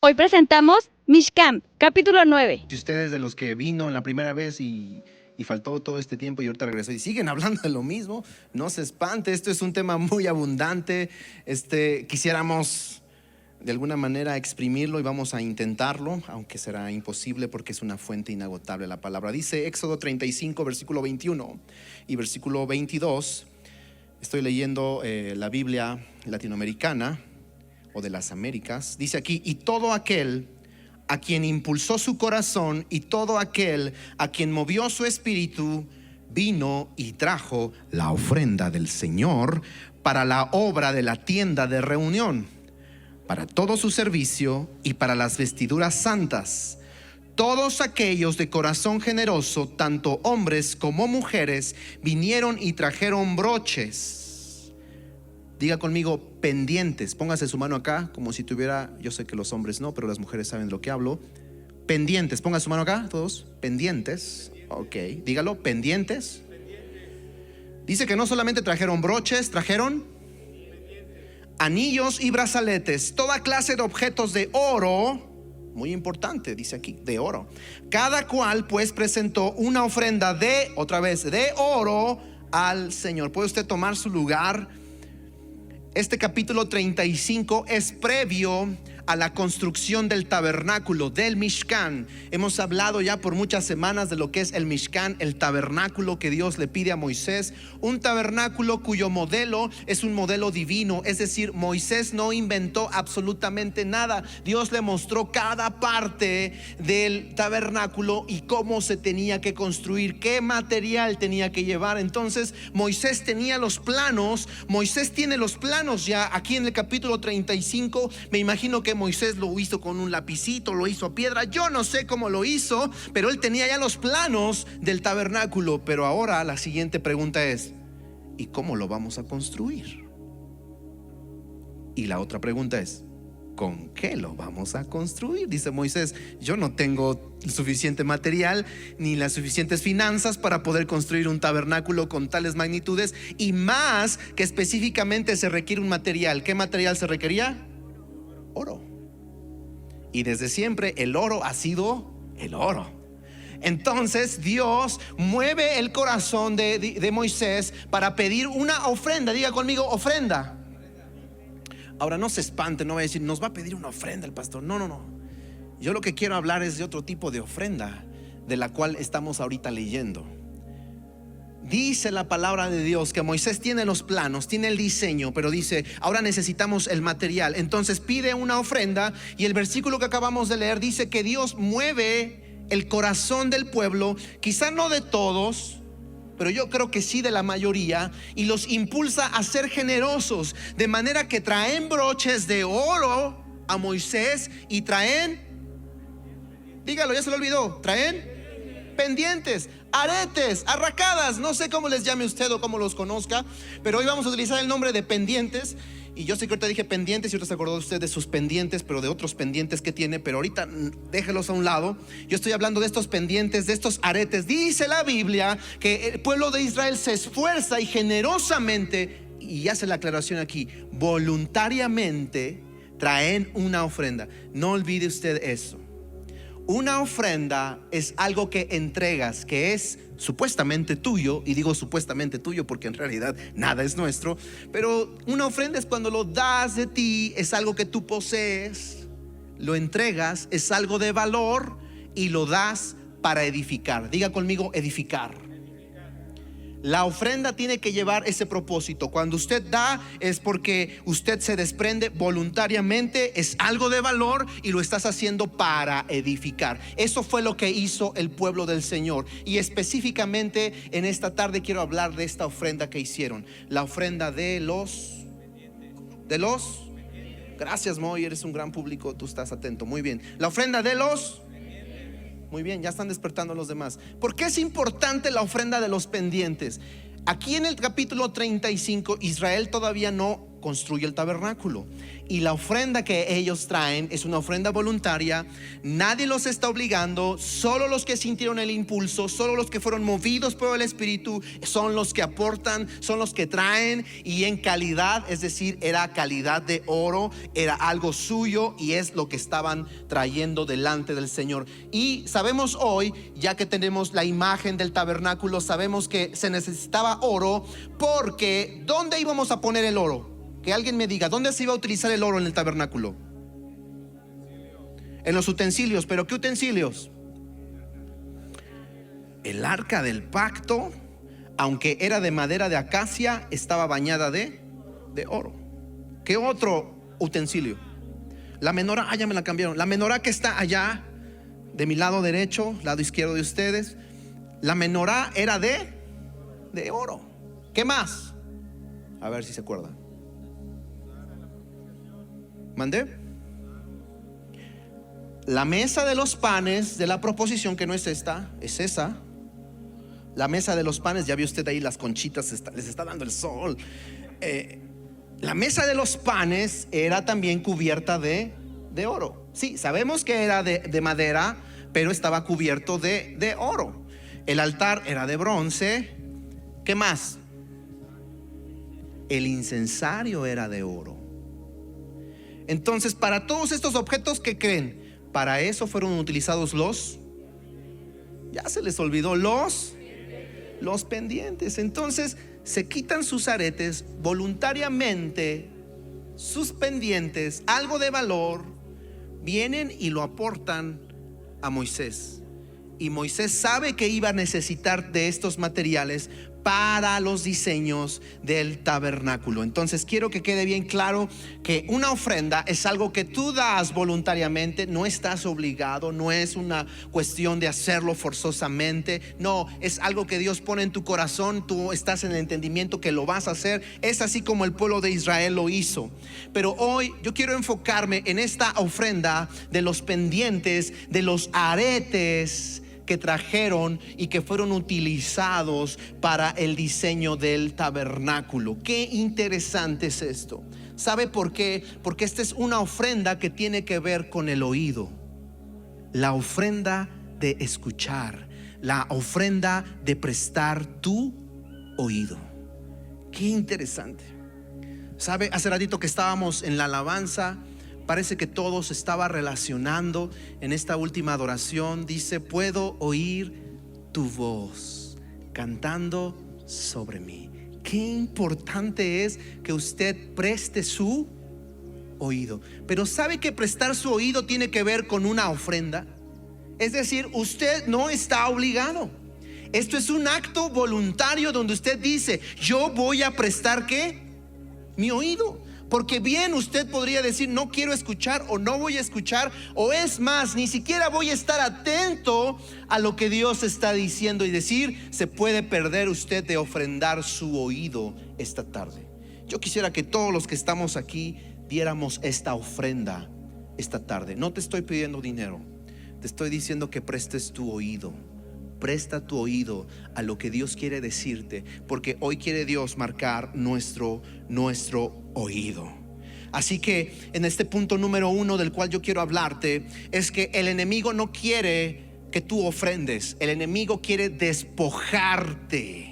Hoy presentamos Mishkan, capítulo 9. Si ustedes de los que vino la primera vez y faltó todo este tiempo y ahorita regresó y siguen hablando de lo mismo, no se espante, esto es un tema muy abundante. Quisiéramos de alguna manera exprimirlo y vamos a intentarlo, aunque será imposible porque es una fuente inagotable la palabra. Dice Éxodo 35, versículo 21 y versículo 22. Estoy leyendo la Biblia latinoamericana o de las Américas. Dice aquí: y todo aquel a quien impulsó su corazón y todo aquel a quien movió su espíritu vino y trajo la ofrenda del Señor para la obra de la tienda de reunión, para todo su servicio y para las vestiduras santas. Todos aquellos de corazón generoso, tanto hombres como mujeres, vinieron y trajeron broches. Diga conmigo, pendientes. Póngase su mano acá como si tuviera, yo sé que los hombres no, pero las mujeres saben de lo que hablo. Pendientes, ponga su mano acá, todos. Pendientes, ok, dígalo, pendientes. Dice que no solamente trajeron broches, trajeron anillos y brazaletes, toda clase de objetos de oro. Muy importante, dice aquí, de oro. Cada cual pues presentó una ofrenda de, otra vez, de oro al Señor. ¿Puede usted tomar su lugar? Este capítulo 35 es previo a la construcción del tabernáculo, del Mishkan. Hemos hablado ya por muchas semanas de lo que es el Mishkan, el tabernáculo que Dios le pide a Moisés. Un tabernáculo cuyo modelo es un modelo divino, es decir, Moisés no inventó absolutamente nada. Dios le mostró cada parte del tabernáculo y cómo se tenía que construir, qué material tenía que llevar. Entonces Moisés tenía los planos. Moisés tiene los planos ya aquí en el capítulo 35. Me imagino que Moisés lo hizo con un lapicito, lo hizo a piedra, yo no sé cómo lo hizo, pero él tenía ya los planos del tabernáculo. Pero ahora la siguiente pregunta es: ¿y cómo lo vamos a construir? Y la otra pregunta es: ¿con qué lo vamos a construir? Dice Moisés: yo no tengo suficiente material ni las suficientes finanzas para poder construir un tabernáculo con tales magnitudes, y más que específicamente se requiere un material. ¿Qué material se requería? Oro. Y desde siempre el oro ha sido el oro. Entonces Dios mueve el corazón de Moisés para pedir una ofrenda. Diga conmigo, ofrenda. Ahora no se espante, no va a decir, nos va a pedir una ofrenda el pastor. No. Yo lo que quiero hablar es de otro tipo de ofrenda, de la cual estamos ahorita leyendo. Dice la palabra de Dios que Moisés tiene los planos, tiene el diseño, pero dice, ahora necesitamos el material. Entonces pide una ofrenda, y el versículo que acabamos de leer dice que Dios mueve el corazón del pueblo, quizá no de todos, pero yo creo que sí de la mayoría, y los impulsa a ser generosos, de manera que traen broches de oro a Moisés y traen, dígalo, ya se lo olvidó, traen pendientes, aretes, arracadas, no sé cómo les llame usted o cómo los conozca, pero hoy vamos a utilizar el nombre de pendientes. Y yo sé que ahorita dije pendientes y ahorita se acordó usted de sus pendientes, pero de otros pendientes que tiene, pero ahorita déjelos a un lado. Yo estoy hablando de estos pendientes, de estos aretes. Dice la Biblia que el pueblo de Israel se esfuerza y generosamente, y hace la aclaración aquí, voluntariamente traen una ofrenda. No olvide usted eso. Una ofrenda es algo que entregas, que es supuestamente tuyo, y digo supuestamente tuyo porque en realidad nada es nuestro, pero una ofrenda es cuando lo das de ti, es algo que tú posees, lo entregas, es algo de valor y lo das para edificar. Diga conmigo, edificar. La ofrenda tiene que llevar ese propósito. Cuando usted da es porque usted se desprende voluntariamente, es algo de valor y lo estás haciendo para edificar. Eso fue lo que hizo el pueblo del Señor, y específicamente en esta tarde quiero hablar de esta ofrenda que hicieron. La ofrenda de los gracias Moy, eres un gran público, tú estás atento, muy bien. La ofrenda de los, muy bien, ya están despertando los demás. ¿Por qué es importante la ofrenda de los pendientes? Aquí en el capítulo 35 Israel todavía no construye el tabernáculo. Y la ofrenda que ellos traen es una ofrenda voluntaria. Nadie los está obligando. Solo los que sintieron el impulso, solo los que fueron movidos por el Espíritu son los que aportan, son los que traen. Y en calidad, es decir, era calidad de oro, era algo suyo y es lo que estaban trayendo delante del Señor. Y sabemos hoy, ya que tenemos la imagen del tabernáculo, sabemos que se necesitaba oro, porque ¿dónde íbamos a poner el oro? Que alguien me diga, ¿dónde se iba a utilizar el oro en el tabernáculo? En los utensilios. ¿Pero qué utensilios? El arca del pacto, aunque era de madera de acacia, estaba bañada de oro. ¿Qué otro utensilio? La menorá, ya me la cambiaron. La menorá que está allá de mi lado derecho, lado izquierdo de ustedes, la menorá era de oro. ¿Qué más? A ver si se acuerdan. ¿Mandé? La mesa de los panes de la proposición, que no es esta, es esa. La mesa de los panes, ya vio usted ahí las conchitas, les está dando el sol. La mesa de los panes era también cubierta de oro. Sí, sabemos que era de madera, pero estaba cubierto de oro. El altar era de bronce. ¿Qué más? El incensario era de oro. Entonces, para todos estos objetos, ¿qué creen? Para eso fueron utilizados ya se les olvidó, los pendientes. Entonces se quitan sus aretes voluntariamente, sus pendientes, algo de valor, vienen y lo aportan a Moisés. Y Moisés sabe que iba a necesitar de estos materiales para los diseños del tabernáculo. Entonces quiero que quede bien claro que una ofrenda es algo que tú das voluntariamente, no estás obligado, no es una cuestión de hacerlo forzosamente, no, es algo que Dios pone en tu corazón, tú estás en el entendimiento que lo vas a hacer. Es así como el pueblo de Israel lo hizo. Pero hoy yo quiero enfocarme en esta ofrenda de los pendientes, de los aretes que trajeron y que fueron utilizados para el diseño del tabernáculo. Qué interesante es esto. ¿Sabe por qué? Porque esta es una ofrenda que tiene que ver con el oído. La ofrenda de escuchar, la ofrenda de prestar tu oído. Qué interesante. ¿Sabe? Hace ratito que estábamos en la alabanza, parece que todo se estaba relacionando en esta última adoración. Dice: puedo oír tu voz cantando sobre mí. Qué importante es que usted preste su oído. Pero ¿sabe que prestar su oído tiene que ver con una ofrenda? Es decir, usted no está obligado. Esto es un acto voluntario donde usted dice: yo voy a prestar ¿qué? Mi oído. Porque bien usted podría decir: no quiero escuchar, o no voy a escuchar, o es más, ni siquiera voy a estar atento a lo que Dios está diciendo, y decir: se puede perder usted de ofrendar su oído esta tarde. Yo quisiera que todos los que estamos aquí diéramos esta ofrenda esta tarde. No te estoy pidiendo dinero, te estoy diciendo que prestes tu oído. Presta tu oído a lo que Dios quiere decirte, porque hoy quiere Dios marcar nuestro oído. Así que en este punto número 1 del cual yo quiero hablarte, es que el enemigo no quiere que tú ofrendes. El enemigo quiere despojarte.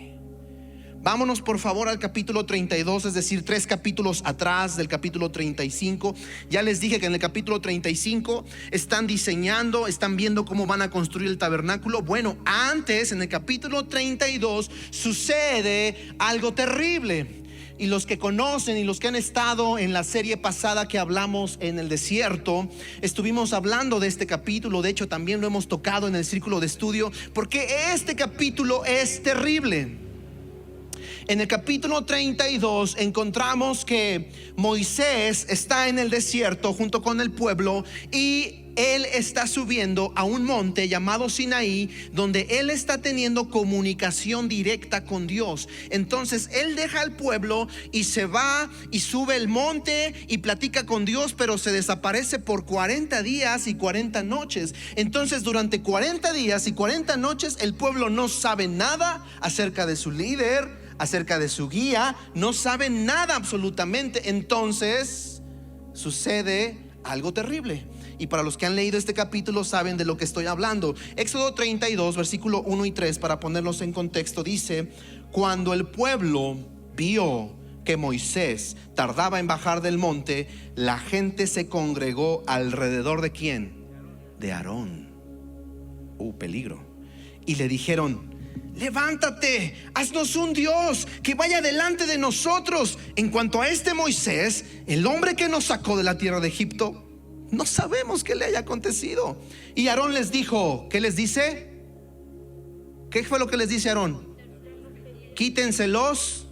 Vámonos por favor al capítulo 32, es decir, 3 capítulos atrás del capítulo 35. Ya les dije que en el capítulo 35 están diseñando, están viendo cómo van a construir el tabernáculo. Bueno, antes, en el capítulo 32, sucede algo terrible. Y los que conocen y los que han estado en la serie pasada que hablamos en el desierto, estuvimos hablando de este capítulo. De hecho, también lo hemos tocado en el círculo de estudio, porque este capítulo es terrible. En el capítulo 32 encontramos que Moisés está en el desierto junto con el pueblo, y él está subiendo a un monte llamado Sinaí, donde él está teniendo comunicación directa con Dios. Entonces él deja al pueblo y se va y sube el monte y platica con Dios, pero se desaparece por 40 días y 40 noches. Entonces durante 40 días y 40 noches el pueblo no sabe nada acerca de su líder, acerca de su guía, no saben nada absolutamente. Entonces sucede algo terrible. Y para los que han leído este capítulo saben de lo que estoy hablando. Éxodo 32, versículo 1 y 3, para ponerlos en contexto, dice: cuando el pueblo vio que Moisés tardaba en bajar del monte, la gente se congregó alrededor de ¿quién? De Aarón. Peligro. Y le dijeron: levántate, haznos un Dios que vaya delante de nosotros. En cuanto a este Moisés, el hombre que nos sacó de la tierra de Egipto, no sabemos qué le haya acontecido. Y Aarón les dijo, ¿qué les dice? ¿Qué fue lo que les dice Aarón? Quítenselos.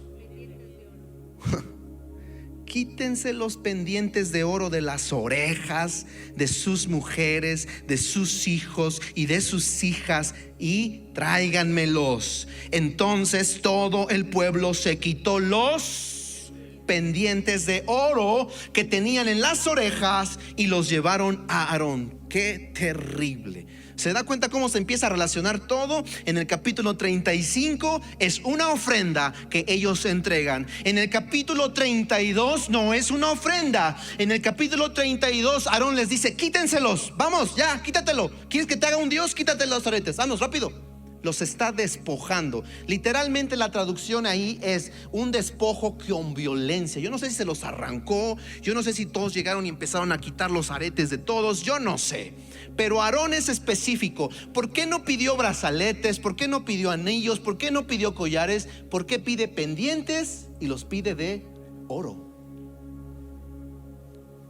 Quítense los pendientes de oro de las orejas de sus mujeres, de sus hijos y de sus hijas, y tráiganmelos. Entonces todo el pueblo se quitó los pendientes de oro que tenían en las orejas y los llevaron a Aarón. Qué terrible. ¿Se da cuenta cómo se empieza a relacionar todo? En el capítulo 35 es una ofrenda que ellos entregan. En el capítulo 32 no es una ofrenda. En el capítulo 32 Aarón les dice: quítenselos, vamos, ya, quítatelo. ¿Quieres que te haga un Dios? Quítate los aretes, vamos, rápido. Los está despojando. Literalmente la traducción ahí es un despojo con violencia. Yo no sé si se los arrancó, yo no sé si todos llegaron y empezaron a quitar los aretes de todos, yo no sé. Pero Aarón es específico. ¿Por qué no pidió brazaletes? ¿Por qué no pidió anillos? ¿Por qué no pidió collares? ¿Por qué pide pendientes y los pide de oro?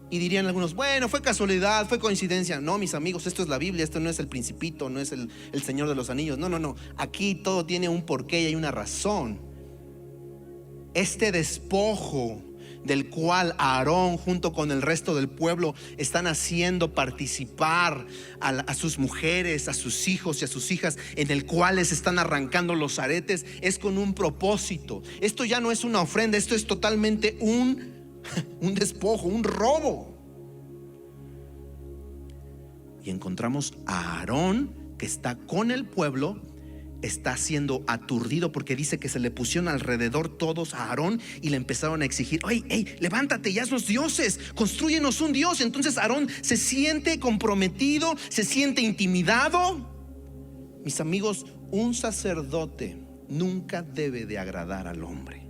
Y dirían algunos: bueno, fue casualidad, fue coincidencia. No, mis amigos, esto es la Biblia. Esto no es el Principito, no es el Señor de los Anillos. No, aquí todo tiene un porqué y hay una razón. Este despojo del cual Aarón junto con el resto del pueblo están haciendo participar a sus mujeres, a sus hijos y a sus hijas, en el cual les están arrancando los aretes, es con un propósito. Esto ya no es una ofrenda, esto es totalmente un despojo, un robo. Y encontramos a Aarón que está con el pueblo, está siendo aturdido porque dice que se le pusieron alrededor todos a Aarón y le empezaron a exigir: hey, levántate y haznos dioses, constrúyenos un Dios. Entonces Aarón se siente comprometido, se siente intimidado. Mis amigos, un sacerdote nunca debe de agradar al hombre.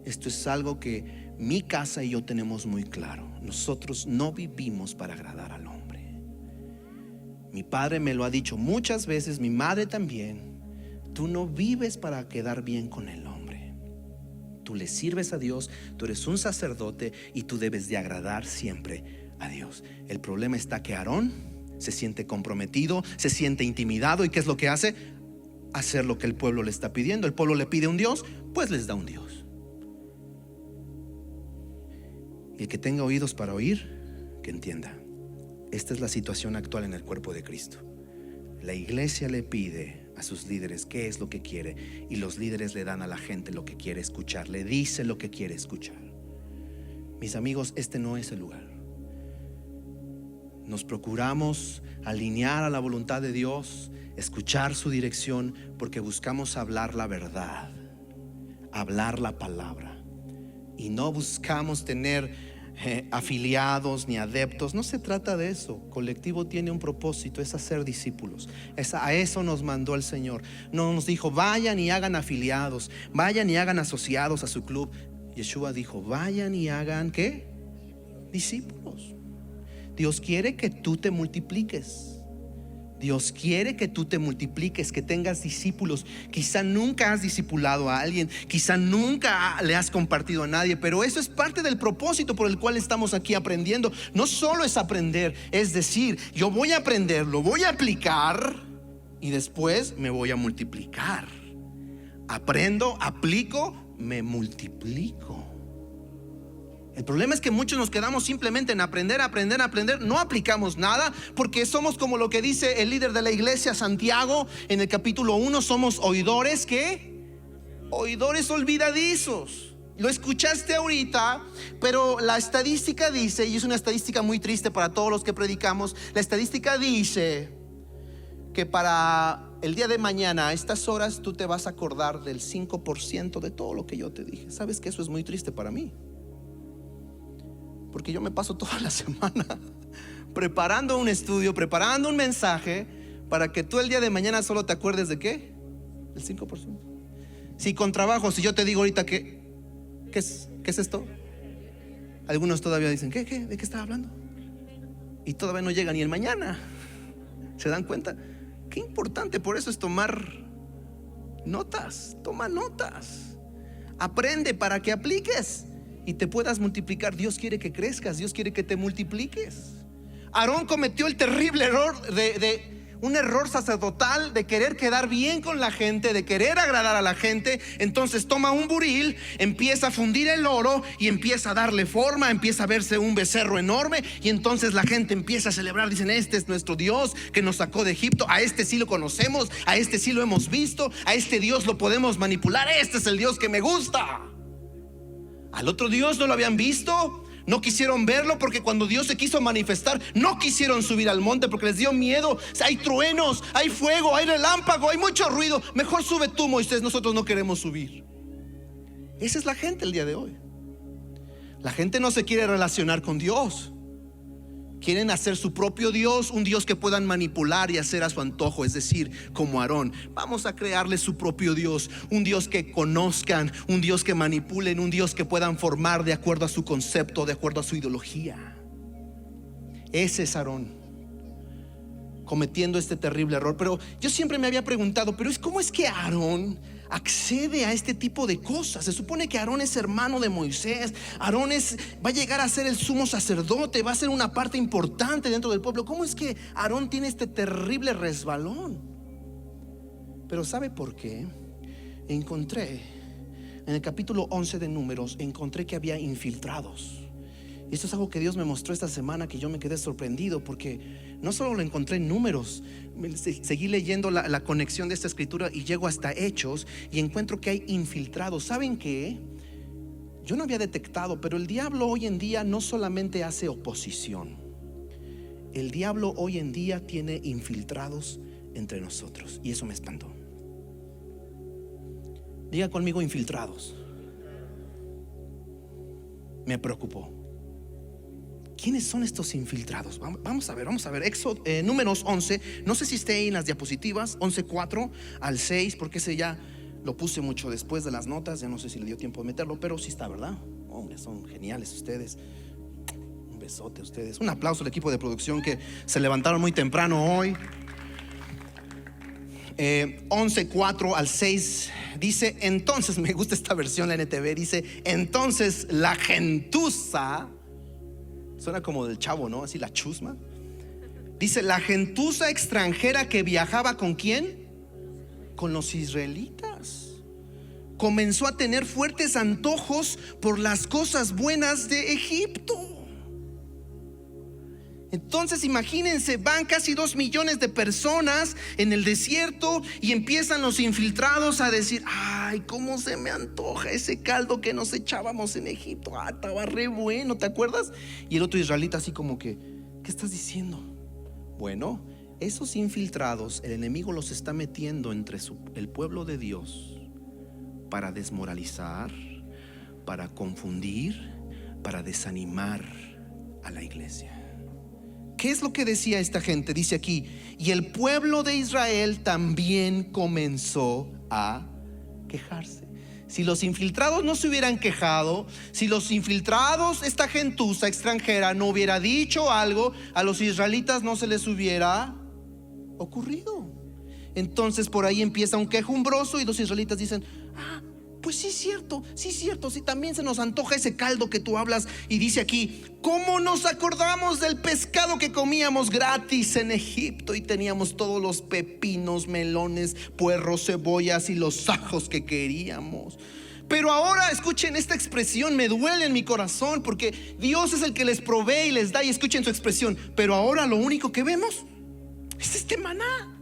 Esto es algo que mi casa y yo tenemos muy claro. Nosotros no vivimos para agradar al hombre. Mi padre me lo ha dicho muchas veces, mi madre también. Tú no vives para quedar bien con el hombre. Tú le sirves a Dios, tú eres un sacerdote y tú debes de agradar siempre a Dios. El problema está que Aarón se siente comprometido, se siente intimidado. ¿Y qué es lo que hace? Hacer lo que el pueblo le está pidiendo. El pueblo le pide un Dios, pues les da un Dios. Y el que tenga oídos para oír, que entienda. Esta es la situación actual en el cuerpo de Cristo. La iglesia le pide a sus líderes qué es lo que quiere, y los líderes le dan a la gente lo que quiere escuchar, le dice lo que quiere escuchar. Mis amigos, este no es el lugar. Nos procuramos alinear a la voluntad de Dios, escuchar su dirección, porque buscamos hablar la verdad, hablar la palabra, y no buscamos tener afiliados ni adeptos. No se trata de eso. Colectivo tiene un propósito, es hacer discípulos. A eso nos mandó el Señor. No nos dijo: vayan y hagan afiliados, vayan y hagan asociados a su club. Yeshua dijo: vayan y hagan ¿qué? Discípulos. Dios quiere que tú te multipliques. Dios quiere que tú te multipliques, que tengas discípulos. Quizá nunca has discipulado a alguien, quizá nunca le has compartido a nadie, pero eso es parte del propósito por el cual estamos aquí aprendiendo. No solo es aprender, es decir, yo voy a aprender, lo voy a aplicar y después me voy a multiplicar. Aprendo, aplico, me multiplico. El problema es que muchos nos quedamos simplemente en aprender, no aplicamos nada, porque somos como lo que dice el líder de la iglesia, Santiago, en el capítulo 1, somos oidores, ¿qué? Oidores olvidadizos. Lo escuchaste ahorita, pero la estadística dice, y es una estadística muy triste para todos los que predicamos, la estadística dice que para el día de mañana a estas horas tú te vas a acordar del 5% de todo lo que yo te dije. ¿Sabes que eso es muy triste para mí? Porque yo me paso toda la semana preparando un estudio, preparando un mensaje, para que tú el día de mañana solo te acuerdes de ¿qué? El 5%. Si con trabajo, si yo te digo ahorita que ¿qué es esto? Algunos todavía dicen, ¿qué? ¿De qué estaba hablando? Y todavía no llega ni el mañana. ¿Se dan cuenta? Qué importante por eso es tomar notas. Toma notas. Aprende para que apliques y te puedas multiplicar. Dios quiere que crezcas, Dios quiere que te multipliques. Aarón cometió el terrible error un error sacerdotal de querer quedar bien con la gente, de querer agradar a la gente. Entonces toma un buril, empieza a fundir el oro y empieza a darle forma, empieza a verse un becerro enorme, y entonces la gente empieza a celebrar. Dicen, este es nuestro Dios que nos sacó de Egipto, a este sí lo conocemos, a este sí lo hemos visto, a este Dios lo podemos manipular, este es el Dios que me gusta. Al otro Dios no lo habían visto, no quisieron verlo, porque cuando Dios se quiso manifestar no quisieron subir al monte porque les dio miedo. Hay truenos, hay fuego, hay relámpago, hay mucho ruido. Mejor sube tú, Moisés, nosotros no queremos subir. Esa es la gente el día de hoy. La gente no se quiere relacionar con Dios. Quieren hacer su propio Dios, un Dios que puedan manipular y hacer a su antojo. Es decir, como Aarón, vamos a crearle su propio Dios, un Dios que conozcan, un Dios que manipulen, un Dios que puedan formar de acuerdo a su concepto, de acuerdo a su ideología. Ese es Aarón, cometiendo este terrible error. Pero yo siempre me había preguntado, pero ¿cómo es que Aarón accede a este tipo de cosas? Se supone que Aarón es hermano de Moisés. Aarón va a llegar a ser el sumo sacerdote, va a ser una parte importante dentro del pueblo. ¿Cómo es que Aarón tiene este terrible resbalón? Pero ¿sabe por qué? Encontré en el capítulo 11 de Números, encontré que había infiltrados. Y esto es algo que Dios me mostró esta semana, que yo me quedé sorprendido, porque no solo lo encontré en Números, seguí leyendo la conexión de esta escritura y llego hasta Hechos y encuentro que hay infiltrados. ¿Saben qué? Yo no había detectado, pero el diablo hoy en día no solamente hace oposición. El diablo hoy en día tiene infiltrados entre nosotros, y eso me espantó. Diga conmigo, infiltrados. Me preocupó. ¿Quiénes son estos infiltrados? Vamos a ver. Números 11. No sé si esté ahí en las diapositivas. 11:4 al 6, porque ese ya lo puse mucho después de las notas. Ya no sé si le dio tiempo de meterlo, pero sí está, ¿verdad? Hombre, son geniales ustedes. Un besote a ustedes. Un aplauso al equipo de producción que se levantaron muy temprano hoy. 11:4 al 6 dice, entonces, me gusta esta versión, la NTV, dice, entonces la gentuza, suena como del Chavo, ¿no? Así, la chusma. Dice, la gentuza extranjera que viajaba ¿con quién? Con los israelitas. Comenzó a tener fuertes antojos por las cosas buenas de Egipto. Entonces imagínense, van casi 2 millones de personas en el desierto y empiezan los infiltrados a decir, ay, cómo se me antoja ese caldo que nos echábamos en Egipto. Ah, estaba re bueno, ¿te acuerdas? Y el otro israelita así como que, ¿qué estás diciendo? Bueno, esos infiltrados, el enemigo los está metiendo entre el pueblo de Dios para desmoralizar, para confundir, para desanimar a la iglesia. ¿Qué es lo que decía esta gente? Dice aquí, y el pueblo de Israel también comenzó a quejarse. Si los infiltrados no se hubieran quejado, si los infiltrados, esta gentuza extranjera, no hubiera dicho algo, a los israelitas no se les hubiera ocurrido. Entonces por ahí empieza un quejumbroso y los israelitas dicen, ah, pues sí es cierto, sí también se nos antoja ese caldo que tú hablas. Y dice aquí, ¿cómo nos acordamos del pescado que comíamos gratis en Egipto? Y teníamos todos los pepinos, melones, puerros, cebollas y los ajos que queríamos. Pero ahora, escuchen esta expresión, me duele en mi corazón, porque Dios es el que les provee y les da. Y escuchen su expresión, pero ahora lo único que vemos es este maná,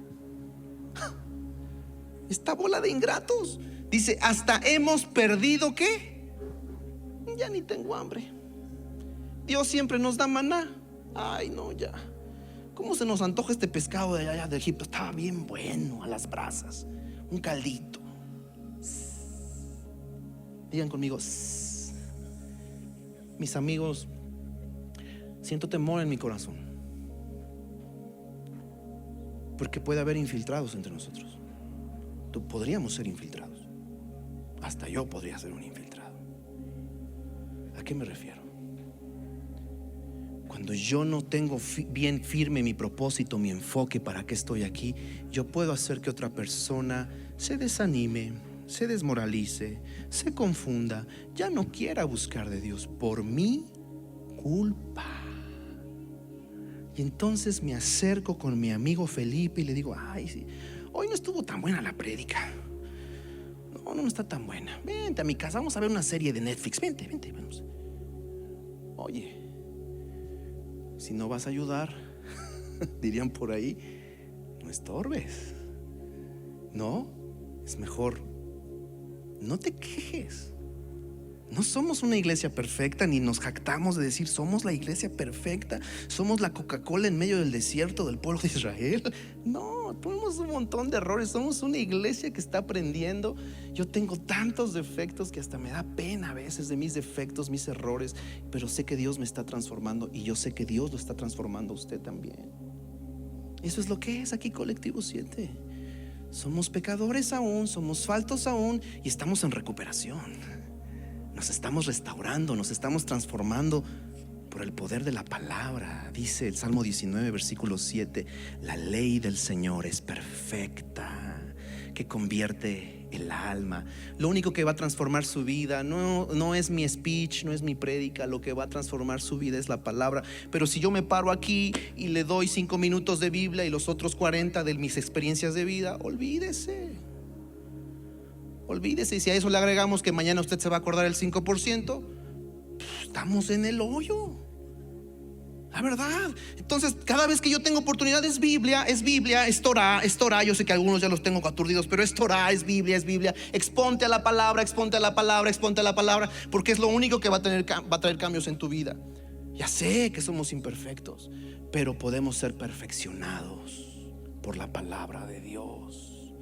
esta bola de ingratos. Dice, hasta hemos perdido, ¿qué? Ya ni tengo hambre. Dios siempre nos da maná. Ay, no, ya. ¿Cómo se nos antoja este pescado de allá de Egipto? Estaba bien bueno, a las brasas, un caldito. Digan conmigo, mis amigos, siento temor en mi corazón, porque puede haber infiltrados entre nosotros. Podríamos ser infiltrados. Hasta yo podría ser un infiltrado. ¿A qué me refiero? Cuando yo no tengo bien firme mi propósito, mi enfoque, para qué estoy aquí, yo puedo hacer que otra persona se desanime, se desmoralice, se confunda, ya no quiera buscar de Dios por mi culpa. Y entonces me acerco con mi amigo Felipe y le digo: ay, sí, hoy no estuvo tan buena la prédica. No está tan buena. Vente a mi casa, vamos a ver una serie de Netflix. Vente, vamos. Oye, si no vas a ayudar, dirían por ahí, no estorbes. No, es mejor no te quejes. No somos una iglesia perfecta, ni nos jactamos de decir somos la iglesia perfecta, somos la Coca-Cola en medio del desierto del pueblo de Israel. No, tenemos un montón de errores. Somos una iglesia que está aprendiendo. Yo tengo tantos defectos que hasta me da pena a veces de mis defectos, mis errores, pero sé que Dios me está transformando, y yo sé que Dios lo está transformando a usted también. Eso es lo que es aquí Colectivo 7. Somos pecadores aún, somos faltos aún, y estamos en recuperación. Nos estamos restaurando, nos estamos transformando por el poder de la palabra. Dice el Salmo 19, versículo 7: la ley del Señor es perfecta, que convierte el alma. Lo único que va a transformar su vida no es mi speech, no es mi prédica. Lo que va a transformar su vida es la palabra. Pero si yo me paro aquí y le doy 5 minutos de Biblia y los otros 40 de mis experiencias de vida, olvídese. Y si a eso le agregamos que mañana usted se va a acordar el 5%, estamos en el hoyo. La verdad. Entonces, cada vez que yo tengo oportunidad, es Biblia, es Torah. Yo sé que algunos ya los tengo aturdidos, pero es Torah, es Biblia. Exponte a la palabra, porque es lo único que va a traer cambios en tu vida. Ya sé que somos imperfectos, pero podemos ser perfeccionados por la palabra de Dios.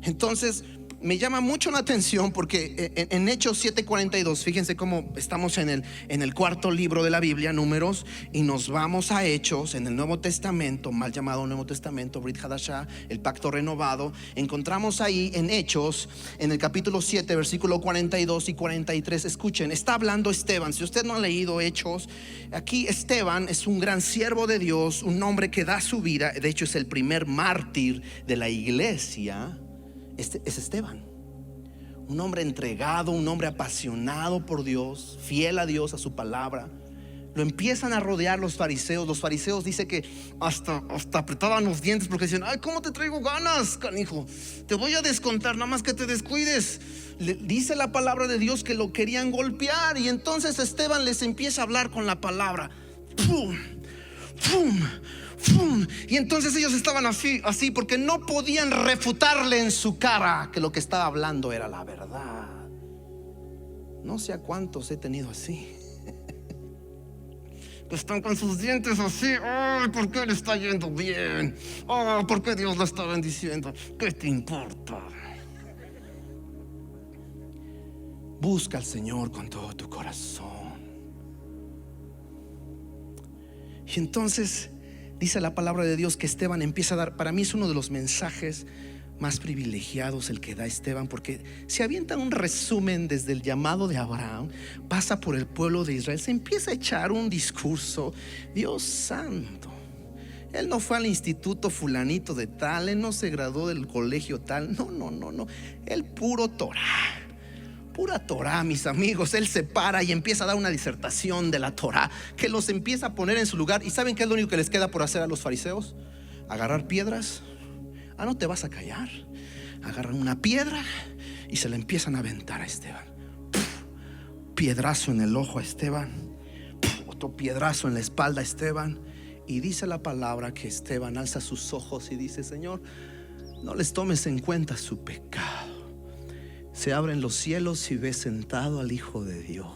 Entonces, me llama mucho la atención porque en Hechos 7:42, fíjense cómo estamos en el cuarto libro de la Biblia, Números, y nos vamos a Hechos, en el Nuevo Testamento, mal llamado Nuevo Testamento, Brit Hadashah, el pacto renovado. Encontramos ahí en Hechos, en el capítulo 7, versículo 42 y 43. Escuchen, está hablando Esteban. Si usted no ha leído Hechos, aquí Esteban es un gran siervo de Dios, un hombre que da su vida. De hecho, es el primer mártir de la iglesia. Es Esteban, un hombre entregado, un hombre apasionado por Dios, fiel a Dios, a su palabra. Lo empiezan a rodear los fariseos. Los fariseos dice que hasta apretaban los dientes porque decían: ay, ¿cómo te traigo ganas, canijo? Te voy a descontar, nada más que te descuides. Dice la palabra de Dios que lo querían golpear, y entonces Esteban les empieza a hablar con la palabra. ¡Pum! ¡Pum! ¡Pum! Y entonces ellos estaban así porque no podían refutarle en su cara que lo que estaba hablando era la verdad. No sé a cuántos he tenido así. Están con sus dientes así. Ay, ¿por qué le está yendo bien? Oh, ¿por qué Dios lo está bendiciendo? ¿Qué te importa? Busca al Señor con todo tu corazón. Y entonces dice la palabra de Dios que Esteban empieza a dar. Para mí es uno de los mensajes más privilegiados el que da Esteban, porque se avienta un resumen desde el llamado de Abraham, pasa por el pueblo de Israel, se empieza a echar un discurso. Dios santo, él no fue al instituto fulanito de tal, él no se graduó del colegio tal, no, él pura Torah, mis amigos. Él se para y empieza a dar una disertación de la Torah que los empieza a poner en su lugar. ¿Y saben qué es lo único que les queda por hacer a los fariseos? Agarrar piedras. No te vas a callar. Agarran una piedra y se la empiezan a aventar a Esteban. Piedrazo en el ojo a Esteban, otro piedrazo en la espalda a Esteban. Y dice la palabra que Esteban alza sus ojos y dice: Señor, no les tomes en cuenta su pecado. Se abren los cielos y ve sentado al Hijo de Dios.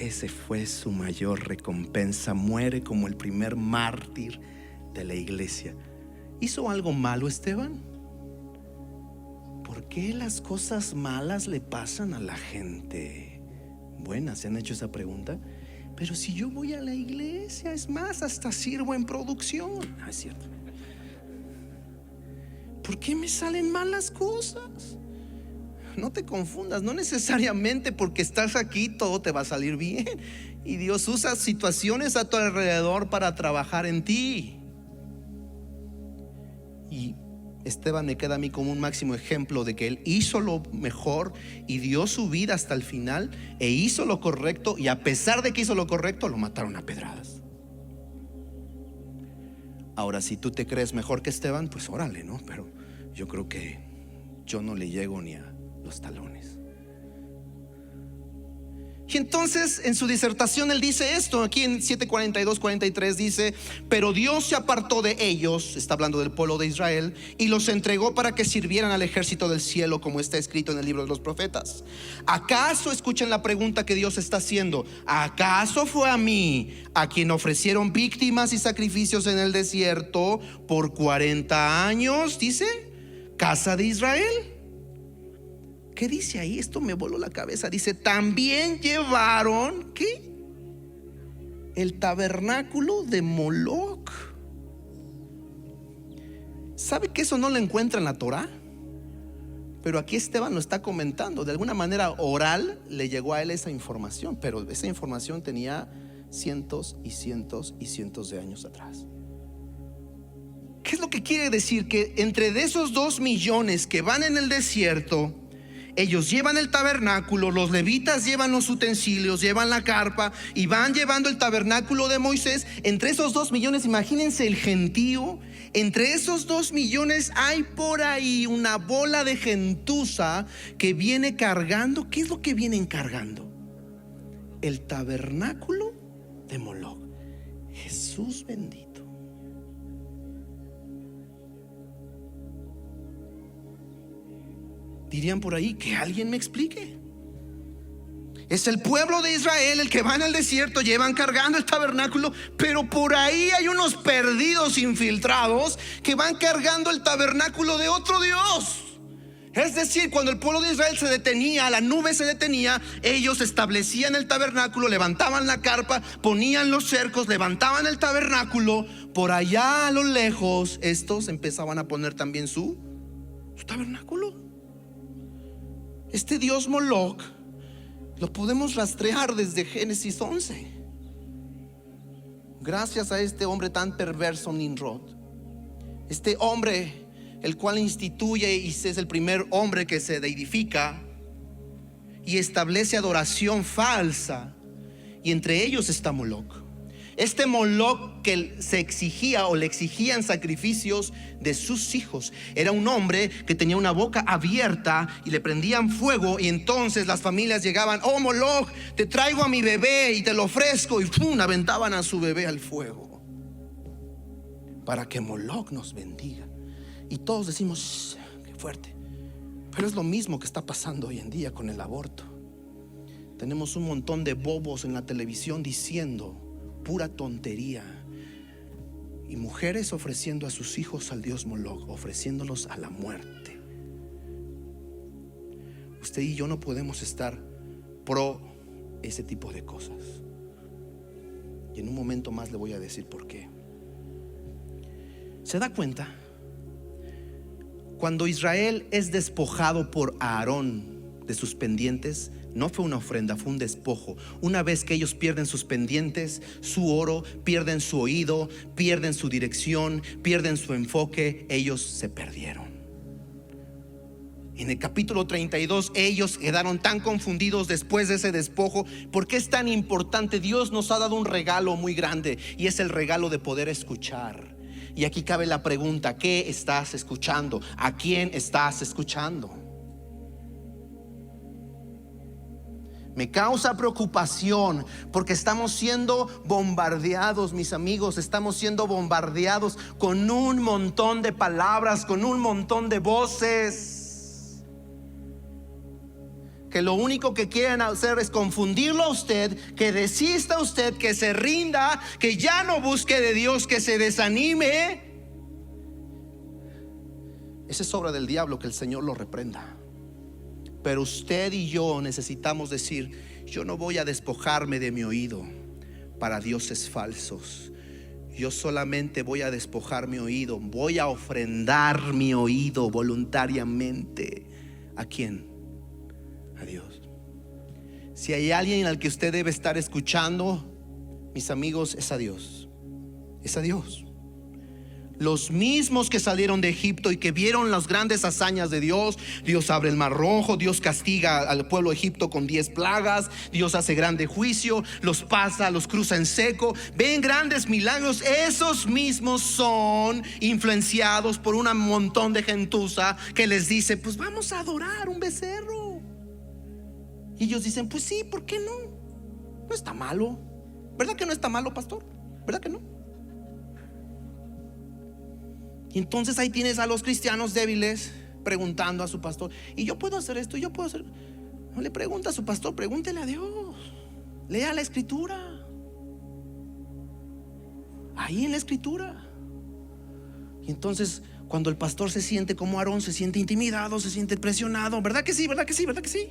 ese fue su mayor recompensa. Muere como el primer mártir de la iglesia. ¿Hizo algo malo Esteban? ¿Por qué las cosas malas le pasan a la gente buena? ¿Se han hecho esa pregunta? Pero si yo voy a la iglesia, es más, hasta sirvo en producción. Es cierto. ¿Por qué me salen mal las cosas? No te confundas, no necesariamente porque estás aquí todo te va a salir bien. Y Dios usa situaciones a tu alrededor para trabajar en ti. Y Esteban me queda a mí como un máximo ejemplo de que él hizo lo mejor y dio su vida hasta el final e hizo lo correcto, y a pesar de que hizo lo correcto, lo mataron a pedradas. Ahora, si tú te crees mejor que Esteban, pues órale, ¿no? Pero yo creo que yo no le llego ni a los talones. Y entonces en su disertación él dice esto, aquí en 7:42-43 dice: pero Dios se apartó de ellos, está hablando del pueblo de Israel, y los entregó para que sirvieran al ejército del cielo, como está escrito en el libro de los profetas. ¿Acaso, escuchen la pregunta que Dios está haciendo, acaso fue a mí a quien ofrecieron víctimas y sacrificios en el desierto por 40 años? Dice, casa de Israel. ¿Qué dice ahí? Esto me voló la cabeza. Dice, también llevaron, ¿qué? El tabernáculo de Moloc. ¿Sabe que eso no lo encuentra en la Torá? Pero aquí Esteban lo está comentando. De alguna manera oral le llegó a él esa información, pero esa información tenía cientos y cientos y cientos de años atrás. ¿Qué es lo que quiere decir? Que entre de esos 2 millones que van en el desierto, ellos llevan el tabernáculo, los levitas llevan los utensilios, llevan la carpa y van llevando el tabernáculo de Moisés. Entre esos 2 millones, imagínense el gentío. Entre esos 2 millones hay por ahí una bola de gentuza que viene cargando. ¿Qué es lo que vienen cargando? El tabernáculo de Moloc. Jesús bendito. Dirían por ahí, que alguien me explique. Es el pueblo de Israel el que va en el desierto, llevan cargando el tabernáculo, pero por ahí hay unos perdidos infiltrados que van cargando el tabernáculo de otro Dios. Es decir, cuando el pueblo de Israel se detenía, la nube se detenía, ellos establecían el tabernáculo, levantaban la carpa, ponían los cercos, levantaban el tabernáculo. Por allá a lo lejos, estos empezaban a poner también su tabernáculo. Este Dios Moloc lo podemos rastrear desde Génesis 11. Gracias a este hombre tan perverso, Nimrod. Este hombre, el cual instituye y es el primer hombre que se deidifica y establece adoración falsa. Y entre ellos está Moloc. Este Moloc que se exigía o le exigían sacrificios de sus hijos. Era un hombre que tenía una boca abierta y le prendían fuego, y entonces las familias llegaban: oh Moloc, te traigo a mi bebé y te lo ofrezco, y ¡pum!, aventaban a su bebé al fuego para que Moloc nos bendiga. Y todos decimos, qué fuerte. Pero es lo mismo que está pasando hoy en día con el aborto. Tenemos un montón de bobos en la televisión diciendo pura tontería, y mujeres ofreciendo a sus hijos al Dios Moloc, ofreciéndolos a la muerte. Usted y yo no podemos estar pro ese tipo de cosas, y en un momento más le voy a decir por qué. ¿Se da cuenta? Cuando Israel es despojado por Aarón de sus pendientes, no fue una ofrenda, fue un despojo. Una vez que ellos pierden sus pendientes, su oro, pierden su oído, pierden su dirección, pierden su enfoque, ellos se perdieron. En el capítulo 32 ellos quedaron tan confundidos después de ese despojo. ¿Por qué es tan importante? Dios nos ha dado un regalo muy grande, y es el regalo de poder escuchar. Y aquí cabe la pregunta: ¿qué estás escuchando? ¿A quién estás escuchando? Me causa preocupación porque estamos siendo bombardeados, mis amigos. Estamos siendo bombardeados con un montón de palabras, con un montón de voces. que lo único que quieren hacer es confundirlo a usted, que desista usted, que se rinda, que ya no busque de Dios, que se desanime. Esa es obra del diablo, que el Señor lo reprenda. Pero usted y yo necesitamos decir: yo no voy a despojarme de mi oído para dioses falsos. Yo solamente voy a despojar mi oído, voy a ofrendar mi oído voluntariamente. ¿A quién? A Dios. Si hay alguien al que usted debe estar escuchando, mis amigos, es a Dios. Es a Dios. Los mismos que salieron de Egipto y que vieron las grandes hazañas de Dios. Dios abre el mar rojo, Dios castiga al pueblo de Egipto con 10 plagas, Dios hace grande juicio, los pasa, los cruza en seco, ven grandes milagros. Esos mismos son influenciados por un montón de gentuza que les dice: pues vamos a adorar un becerro. Y ellos dicen: pues sí, ¿por qué no? No está malo. ¿Verdad que no está malo, pastor? ¿Verdad que no? Y entonces ahí tienes a los cristianos débiles preguntando a su pastor: ¿y yo puedo hacer esto? ¿Yo puedo hacer? No le pregunta a su pastor, pregúntele a Dios. Lea la escritura. Ahí en la escritura. Y entonces cuando el pastor se siente como Aarón, se siente intimidado, se siente presionado. ¿Verdad que sí? ¿Verdad que sí? ¿Verdad que sí?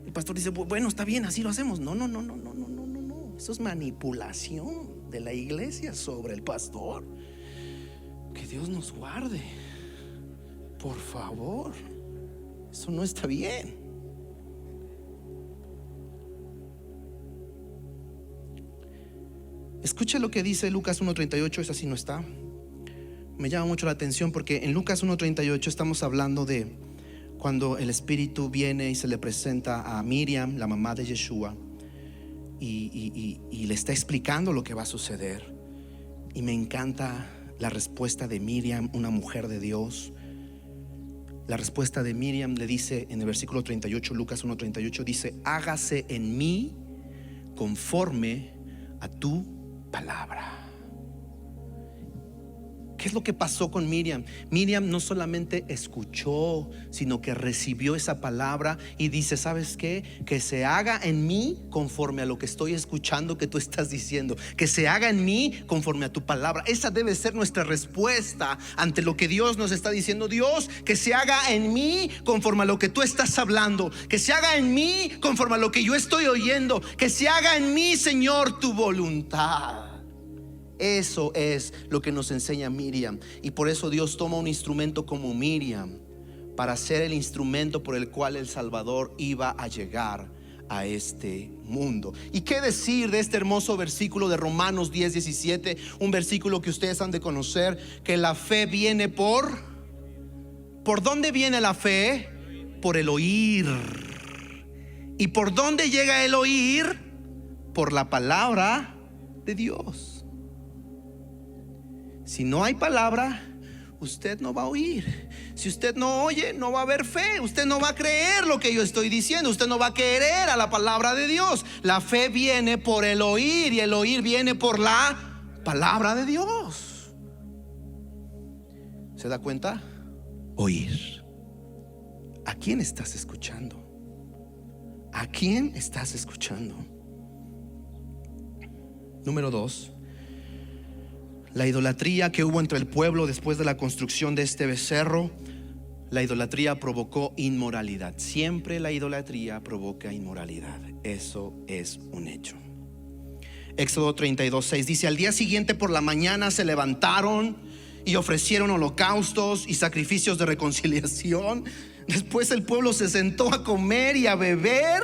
El pastor dice: bueno, está bien, así lo hacemos. No. Eso es manipulación de la iglesia sobre el pastor. Que Dios nos guarde, por favor. Eso no está bien. Escuche lo que dice Lucas 1:38. Esa sí no está. Me llama mucho la atención porque en Lucas 1:38 estamos hablando de cuando el Espíritu viene y se le presenta a Miriam, la mamá de Yeshua, y le está explicando lo que va a suceder. Y me encanta la respuesta de Miriam, una mujer de Dios. La respuesta de Miriam le dice en el versículo 38, Lucas 1:38, dice: hágase en mí conforme a tu palabra. ¿Qué es lo que pasó con Miriam? Miriam no solamente escuchó, sino que recibió esa palabra y dice: ¿sabes qué? Que se haga en mí conforme a lo que estoy escuchando que tú estás diciendo. Que se haga en mí conforme a tu palabra. Esa debe ser nuestra respuesta ante lo que Dios nos está diciendo. Dios, que se haga en mí conforme a lo que tú estás hablando. Que se haga en mí conforme a lo que yo estoy oyendo. Que se haga en mí, Señor, tu voluntad. Eso es lo que nos enseña Miriam. Y por eso Dios toma un instrumento como Miriam para ser el instrumento por el cual el Salvador iba a llegar a este mundo. ¿Y qué decir de este hermoso versículo de Romanos 10:17? Un versículo que ustedes han de conocer, que la fe viene ¿por dónde viene la fe? Por el oír. ¿Y por dónde llega el oír? Por la palabra de Dios. Si no hay palabra, usted no va a oír. Si usted no oye, no va a haber fe. Usted no va a creer lo que yo estoy diciendo. Usted no va a querer a la palabra de Dios. La fe viene por el oír, y el oír viene por la palabra de Dios. ¿Se da cuenta? Oír. ¿A quién estás escuchando? ¿A quién estás escuchando? Número 2. La idolatría que hubo entre el pueblo después de la construcción de este becerro. La idolatría provocó inmoralidad. Siempre la idolatría provoca inmoralidad. Eso es un hecho. Éxodo 32:6 dice: al día siguiente por la mañana se levantaron y ofrecieron holocaustos y sacrificios de reconciliación. Después el pueblo se sentó a comer y a beber,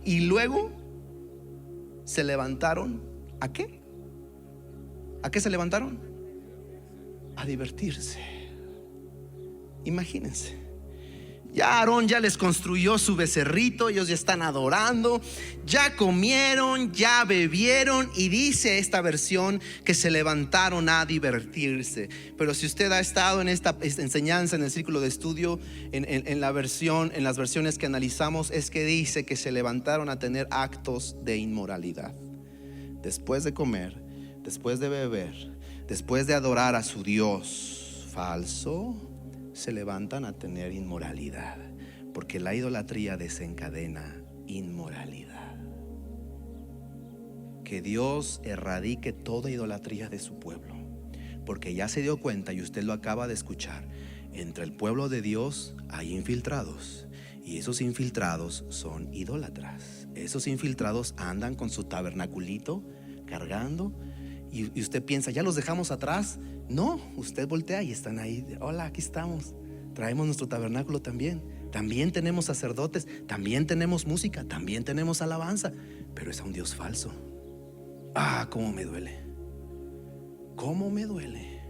y luego se levantaron. ¿A qué? ¿A qué se levantaron? A divertirse. Imagínense. Ya Aarón ya les construyó su becerrito, ellos ya están adorando, ya comieron, ya bebieron, y dice esta versión que se levantaron a divertirse. Pero si usted ha estado en esta enseñanza, en el círculo de estudio, en las versiones que analizamos, es que dice que se levantaron a tener actos de inmoralidad. Después de comer, después de beber, después de adorar a su Dios falso, se levantan a tener inmoralidad. porque la idolatría desencadena inmoralidad. Que Dios erradique toda idolatría de su pueblo, porque ya se dio cuenta, y usted lo acaba de escuchar, entre el pueblo de Dios hay infiltrados, y esos infiltrados son idólatras. Esos infiltrados andan con su tabernaculito cargando, y usted piensa, ¿ya los dejamos atrás? No, usted voltea y están ahí. Hola, aquí estamos. Traemos nuestro tabernáculo también. También tenemos sacerdotes, también tenemos música, también tenemos alabanza, pero es a un Dios falso. Ah, cómo me duele. Cómo me duele.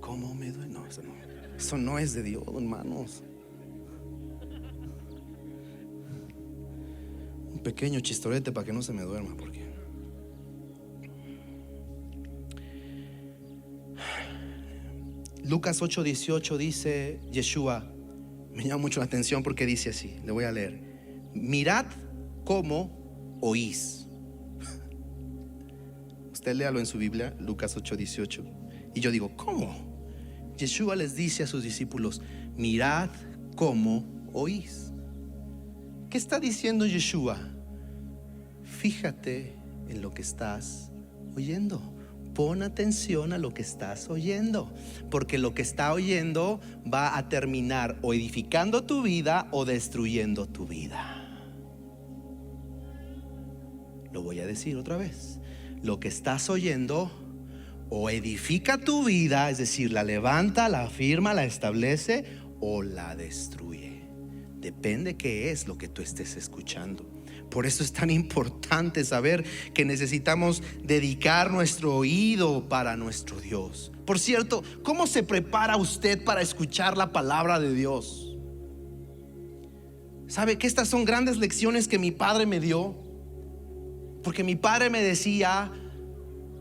Cómo me duele. No, eso no es de Dios, hermanos. Un pequeño chistorete para que no se me duerma, porque Lucas 8:18 dice Yeshua, me llama mucho la atención porque dice así, le voy a leer: mirad cómo oís. Usted léalo en su Biblia, Lucas 8:18. Y yo digo, ¿cómo? Yeshua les dice a sus discípulos, mirad cómo oís. ¿Qué está diciendo Yeshua? Fíjate en lo que estás oyendo. Pon atención a lo que estás oyendo, porque lo que está oyendo va a terminar o edificando tu vida o destruyendo tu vida. Lo voy a decir otra vez. Lo que estás oyendo o edifica tu vida, es decir, la levanta, la afirma, la establece, o la destruye. Depende qué es lo que tú estés escuchando. Por eso es tan importante saber que necesitamos dedicar nuestro oído para nuestro Dios. Por cierto, ¿cómo se prepara usted para escuchar la palabra de Dios? ¿Sabe que estas son grandes lecciones que mi padre me dio? Porque mi padre me decía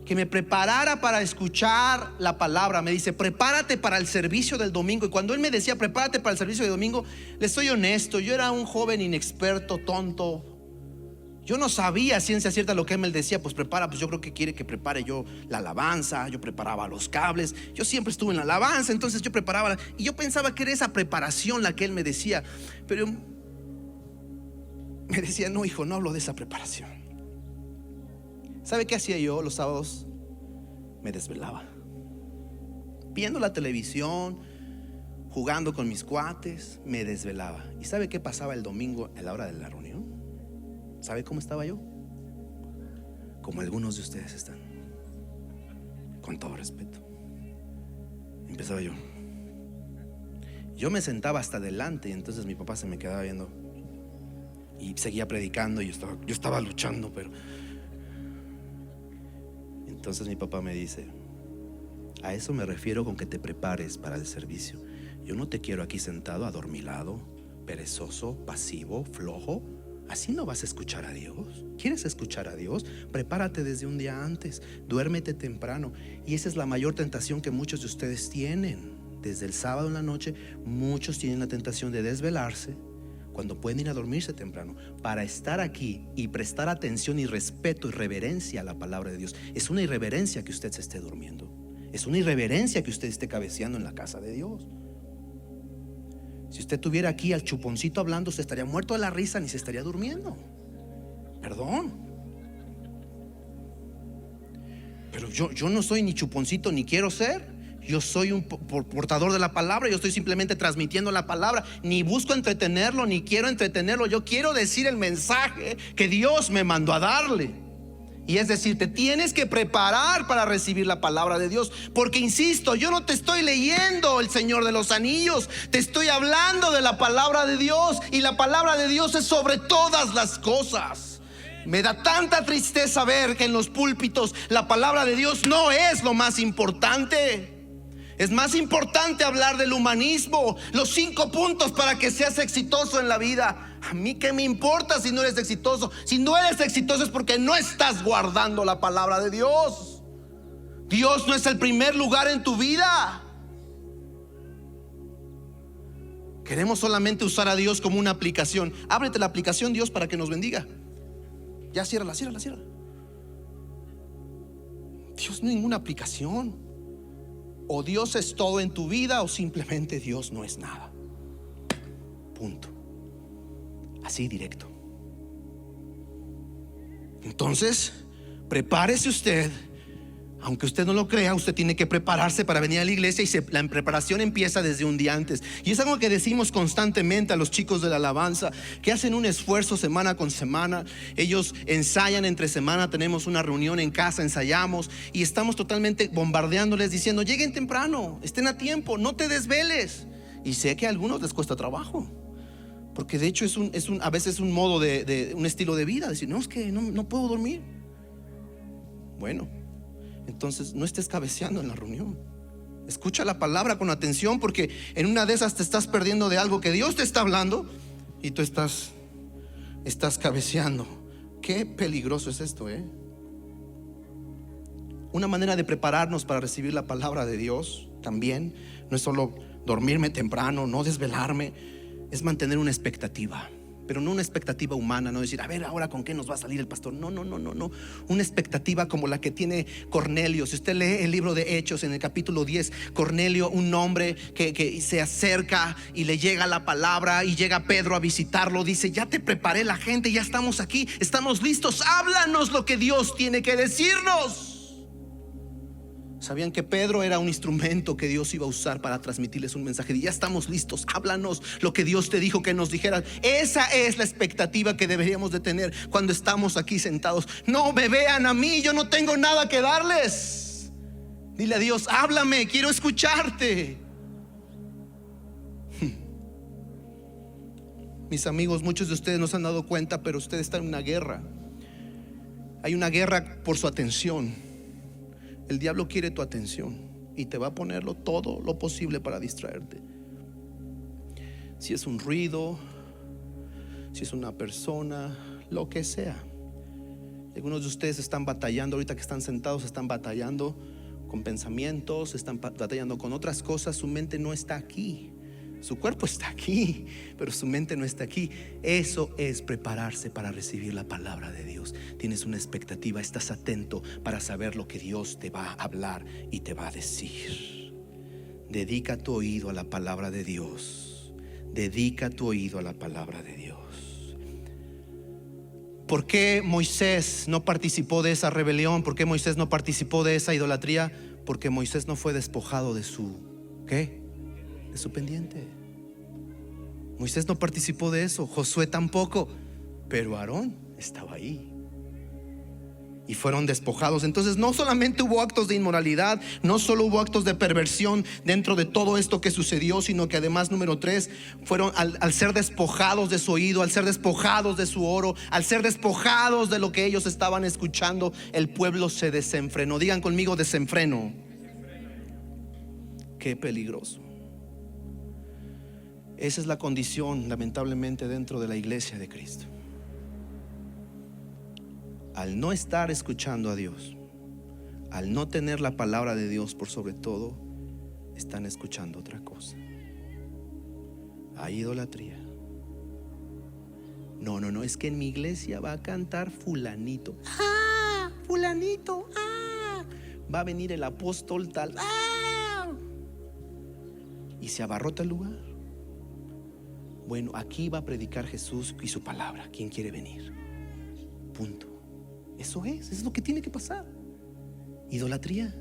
que me preparara para escuchar la palabra. Me dice, prepárate para el servicio del domingo. Y cuando él me decía, prepárate para el servicio del domingo, le soy honesto, yo era un joven inexperto, tonto. Yo no sabía ciencia cierta lo que él me decía. Pues prepara, pues yo creo que quiere que prepare yo la alabanza. Yo preparaba los cables. Yo siempre estuve en la alabanza, entonces yo preparaba. Y yo pensaba que era esa preparación la que él me decía. Pero me decía, no, hijo, no hablo de esa preparación. ¿Sabe qué hacía yo los sábados? Me desvelaba, viendo la televisión, jugando con mis cuates. Me desvelaba. ¿Y sabe qué pasaba el domingo a la hora de la reunión? ¿Sabe cómo estaba yo? Como algunos de ustedes están. Con todo respeto. Empezaba yo. Yo me sentaba hasta adelante, y entonces mi papá se me quedaba viendo y seguía predicando, y yo estaba luchando, pero entonces mi papá me dice, a eso me refiero con que te prepares para el servicio. Yo no te quiero aquí sentado adormilado, perezoso, pasivo, flojo. Así no vas a escuchar a Dios. ¿Quieres escuchar a Dios? Prepárate desde un día antes. Duérmete temprano. Y esa es la mayor tentación que muchos de ustedes tienen. Desde el sábado en la noche, muchos tienen la tentación de desvelarse cuando pueden ir a dormirse temprano para estar aquí y prestar atención y respeto y reverencia a la palabra de Dios. Es una irreverencia que usted se esté durmiendo. Es una irreverencia que usted esté cabeceando en la casa de Dios. Si usted tuviera aquí al chuponcito hablando, usted estaría muerto de la risa, ni se estaría durmiendo. Perdón. Pero yo no soy ni chuponcito, ni quiero ser. Yo soy un portador de la palabra. Yo estoy simplemente transmitiendo la palabra. Ni busco entretenerlo, ni quiero entretenerlo. Yo quiero decir el mensaje que Dios me mandó a darle. Y es decir, te tienes que preparar para recibir la palabra de Dios. Porque insisto, yo no te estoy leyendo El Señor de los Anillos. Te estoy hablando de la palabra de Dios. Y la palabra de Dios es sobre todas las cosas. Me da tanta tristeza ver que en los púlpitos la palabra de Dios no es lo más importante. Es más importante hablar del humanismo, los 5 puntos para que seas exitoso en la vida. A mí qué me importa si no eres exitoso. Si no eres exitoso es porque no estás guardando la palabra de Dios. Dios no es el primer lugar en tu vida. Queremos solamente usar a Dios como una aplicación. Ábrete la aplicación, Dios, para que nos bendiga. Ya, ciérrala. Dios no es ninguna aplicación. O Dios es todo en tu vida, o simplemente Dios no es nada. Punto. Así directo. Entonces, prepárese usted. Aunque usted no lo crea, usted tiene que prepararse para venir a la iglesia y la preparación empieza desde un día antes. Y es algo que decimos constantemente a los chicos de la alabanza, que hacen un esfuerzo semana con semana. Ellos ensayan entre semana, tenemos una reunión en casa, ensayamos y estamos totalmente bombardeándoles diciendo: lleguen temprano, estén a tiempo, no te desveles. Y sé que a algunos les cuesta trabajo, porque de hecho a veces es un modo de un estilo de vida, decir: no, es que no puedo dormir. Bueno, entonces no estés cabeceando en la reunión. Escucha la palabra con atención, porque en una de esas te estás perdiendo de algo que Dios te está hablando y tú estás cabeceando. Qué peligroso es esto, Una manera de prepararnos para recibir la palabra de Dios también no es solo dormirme temprano, no desvelarme, es mantener una expectativa. Pero no una expectativa humana, no decir: a ver, ahora con qué nos va a salir el pastor. No. Una expectativa como la que tiene Cornelio. Si usted lee el libro de Hechos, en el capítulo 10, Cornelio, un hombre que se acerca y le llega la palabra, y llega Pedro a visitarlo. Dice: ya te preparé la gente, ya estamos aquí, estamos listos, háblanos lo que Dios tiene que decirnos. Sabían que Pedro era un instrumento que Dios iba a usar para transmitirles un mensaje. Ya estamos listos, háblanos lo que Dios te dijo que nos dijeras. Esa es la expectativa que deberíamos de tener cuando estamos aquí sentados. No me vean a mí, yo no tengo nada que darles. Dile a Dios: háblame, quiero escucharte. Mis amigos, muchos de ustedes no se han dado cuenta, pero ustedes están en una guerra. Hay una guerra por su atención. El diablo quiere tu atención y te va a ponerlo todo lo posible para distraerte. Si es un ruido, si es una persona, lo que sea. Algunos de ustedes están batallando, ahorita que están sentados, están batallando con pensamientos, están batallando con otras cosas. Su mente no está aquí. Su cuerpo está aquí, pero su mente no está aquí. Eso es prepararse para recibir la palabra de Dios. Tienes una expectativa, estás atento para saber lo que Dios te va a hablar y te va a decir. Dedica tu oído a la palabra de Dios. Dedica tu oído a la palabra de Dios. ¿Por qué Moisés no participó de esa rebelión? ¿Por qué Moisés no participó de esa idolatría? Porque Moisés no fue despojado de su ¿qué? De su pendiente. Moisés no participó de eso, Josué tampoco, pero Aarón estaba ahí y fueron despojados. Entonces no solamente hubo actos de inmoralidad, no solo hubo actos de perversión dentro de todo esto que sucedió, sino que además, número 3, fueron al ser despojados de su oído, al ser despojados de su oro, al ser despojados de lo que ellos estaban escuchando, el pueblo se desenfrenó. Digan conmigo: desenfreno. Qué peligroso. Esa es la condición, lamentablemente, dentro de la iglesia de Cristo. Al no estar escuchando a Dios, al no tener la palabra de Dios por sobre todo, están escuchando otra cosa. Hay idolatría. No, es que en mi iglesia va a cantar fulanito. Fulanito. Va a venir el apóstol tal. Y se abarrota el lugar. Bueno, aquí va a predicar Jesús y su palabra. ¿Quién quiere venir? Punto. Eso es lo que tiene que pasar. Idolatría.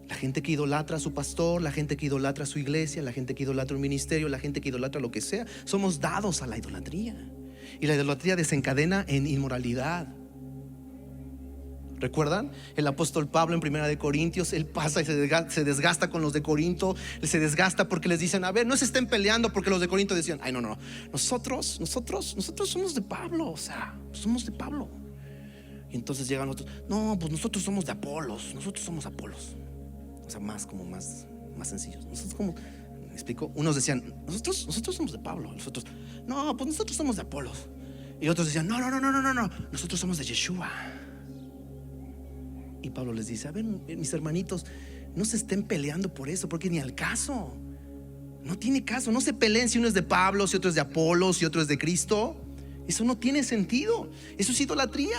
La gente que idolatra a su pastor, la gente que idolatra a su iglesia, la gente que idolatra un ministerio, la gente que idolatra lo que sea, somos dados a la idolatría. Y la idolatría desencadena en inmoralidad. ¿Recuerdan? El apóstol Pablo en 1 Corintios, él pasa y se desgasta con los de Corinto. Él se desgasta porque les dicen: a ver, no se estén peleando, porque los de Corinto decían: ay, no, nosotros somos de Pablo, o sea, somos de Pablo. Y entonces llegan otros: no, pues nosotros somos de Apolos, nosotros somos Apolos. O sea, más sencillos. Nosotros, como me explico, unos decían: nosotros somos de Pablo. Los otros: no, pues nosotros somos de Apolos. Y otros decían: no, nosotros somos de Yeshua. Y Pablo les dice: a ver, mis hermanitos, no se estén peleando por eso, porque ni al caso. No tiene caso. No se peleen si uno es de Pablo, si otro es de Apolos, si otro es de Cristo. Eso no tiene sentido. Eso es idolatría.